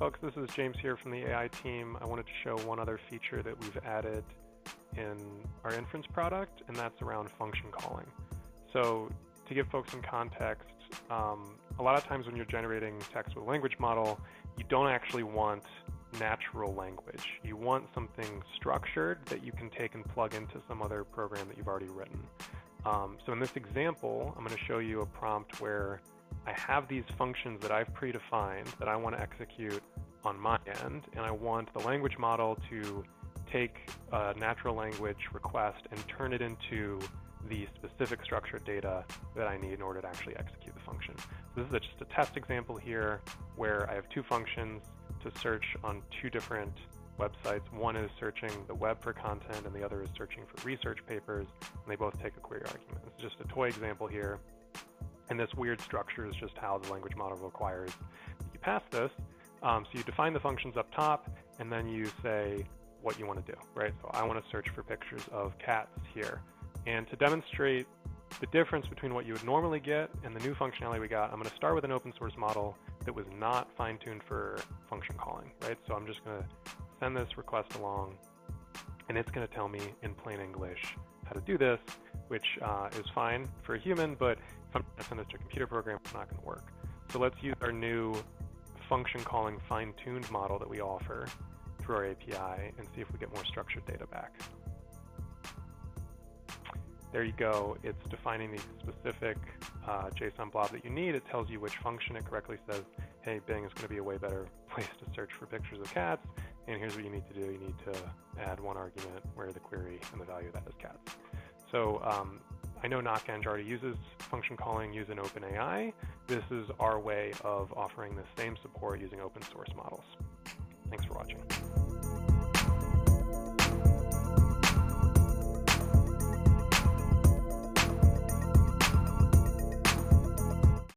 folks, this is James here from the AI team. I wanted to show one other feature that we've added in our Inference product, and that's around function calling. So to give folks some context, a lot of times when you're generating text with a language model, you don't actually want natural language. You want something structured that you can take and plug into some other program that you've already written. So in this example, I'm going to show you a prompt where I have these functions that I've predefined that I want to execute on my end, and I want the language model to take a natural language request and turn it into the specific structured data that I need in order to actually execute the function. So this is just a test example here where I have two functions to search on two different websites. One is searching the web for content, and the other is searching for research papers, and they both take a query argument. This is just a toy example here. And this weird structure is just how the language model requires that you pass this. So you define the functions up top, and then you say what you want to do, right? So I want to search for pictures of cats here. And to demonstrate the difference between what you would normally get and the new functionality we got, I'm going to start with an open source model that was not fine-tuned for function calling, right? So I'm just going to send this request along, and it's going to tell me in plain English how to do this, which is fine for a human, but if I'm going to send this to a computer program, it's not going to work. So let's use our new function calling fine-tuned model that we offer through our API and see if we get more structured data back. There you go. It's defining the specific JSON blob that you need. It tells you which function. It correctly says, hey, Bing is going to be a way better place to search for pictures of cats, and here's what you need to do. You need to add one argument where the query and the value of that is cats. So I know Knockeng already uses function calling using OpenAI. This is our way of offering the same support using open source models. Thanks for watching.